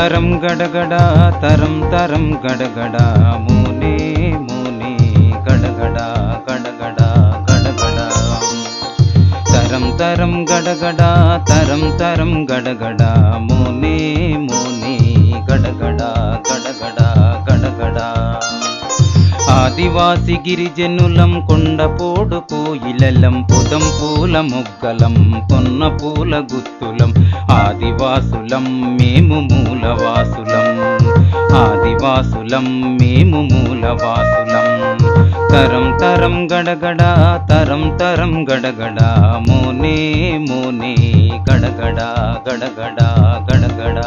తరం గడగడ తరం తరం గడగడ మోనే మోనే గడగడ గడగడ గడగడ తరం తరం గడగడ తరం తరం గడగడ మోనే మోనే గడగడ గడగడ గడగడ ఆదివాసి గిరిజనులం కొండపోడు కోయిలలం పుదం పూల మొగ్గలం పొన్న పూల గుత్తులం ఆదివాసులం మేము మూలవాసులం ఆదివాసులం మేము మూలవాసులం తరం తరం గడగడ తరం తరం గడగడ మోనే మోనే గడగడ గడగడ గడగడ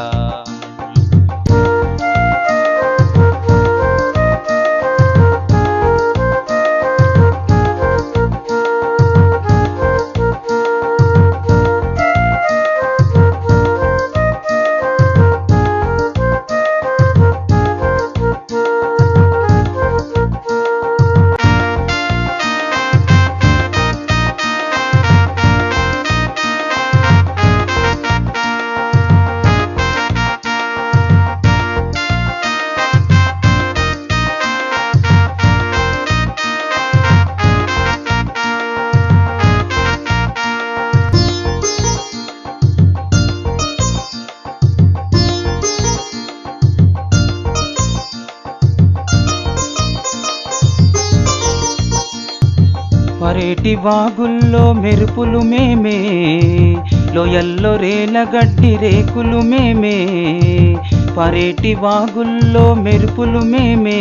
పరేటి వాగుల్లో మెరుపులు మేమే లోయల్లో రేల గడ్డి రేకులు మేమే పరేటి వాగుల్లో మెరుపులు మేమే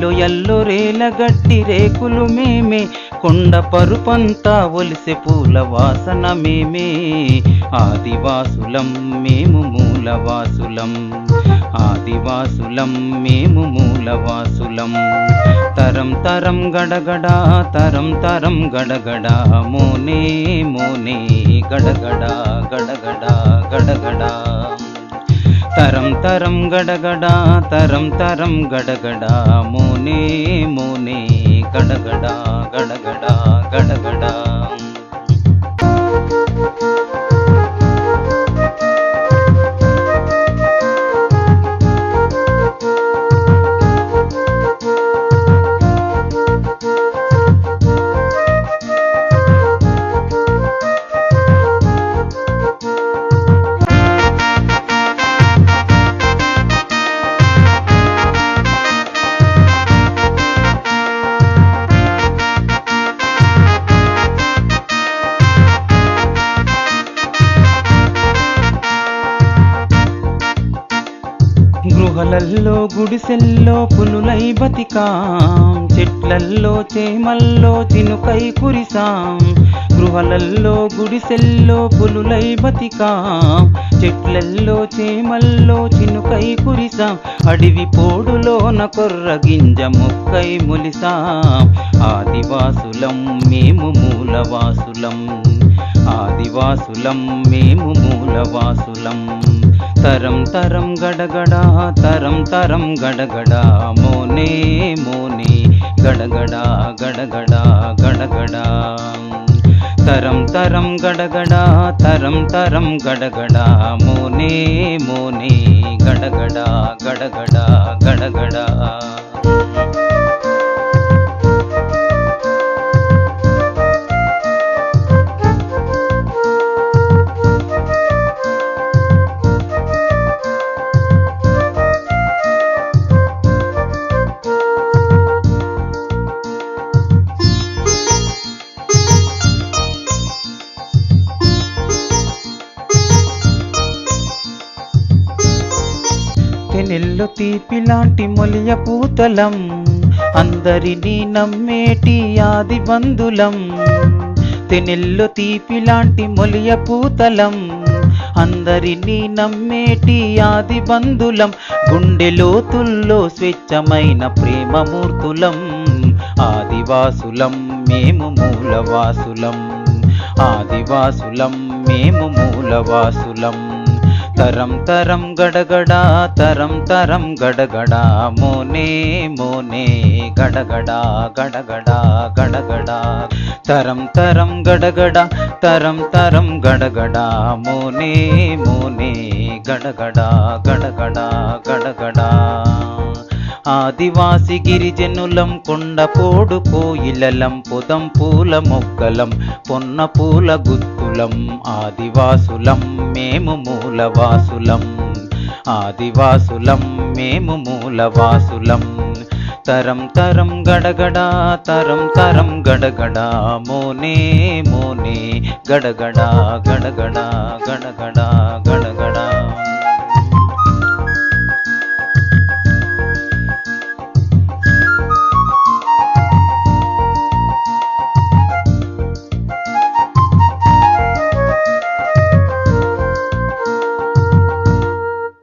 లోయల్లో రేల గడ్డి రేకులు మేమే కొండ పరుపంతా ఒలిసె పూల వాసన మేమే ఆదివాసులం మేము మూలవాసులం ఆదివాసులం మేము మూలవాసులం తరం తరం గడగడ తరం తరం గడగడ మోనే మోనే గడగడ గడగడ గడగడ తరం తరం గడగడ తరం తరం గడగడ మోనే మోనే గడగడ గడగడ గడగడ గృహలల్లో గుడిసెల్లో పులులై బతికాం చెట్లల్లో చేమల్లో చినుకై కురిసాం గృహలల్లో గుడిసెల్లో పులులై బతికాం చెట్లల్లో చేమల్లో చినుకై కురిసాం అడవి పోడులోన కొర్ర గింజ మొక్కై ములిసాం ఆదివాసులం మేము మూలవాసులం ఆదివాసులం మేము మూలవాసులం తరం తరం గడగడ తరం తరం గడగడ మోనే మోనే గడగడ గడగడ గడగడ తరం తరం గడగడ తరం తరం గడగడ మోనే మోనే గడగడ గడగడ గడగడ తెనెల్లో తీపిలాంటి మొలియ పూతలం అందరినీ నమ్మేటి ఆది బంధులం తెనెల్లో తీపిలాంటి మొలియ పూతలం అందరినీ నమ్మేటి ఆది బంధులం గుండె లోతుల్లో స్వచ్ఛమైన ప్రేమమూర్తులం ఆదివాసులం మేము మూలవాసులం ఆదివాసులం మేము మూలవాసులం తరం తరం గడగడా తరం తరం గడగడా మోనే మోనే గడగడా గడగడా గడగడా తరం తరం గడగడా తరం తరం గడగడా మోనే మోనే గడగడా గడగడా గడగడా ఆదివాసి గిరిజనులం కొండపోడు కోయిలలం పొదం పూల మొక్కలం పొన్న పూల గుత్తులం ఆదివాసులం మేము మూలవాసులం ఆదివాసులం మేము మూలవాసులం తరం తరం గడగడా తరం తరం గడగడా మోనే మోనే గడగడా గడగడా గడగడా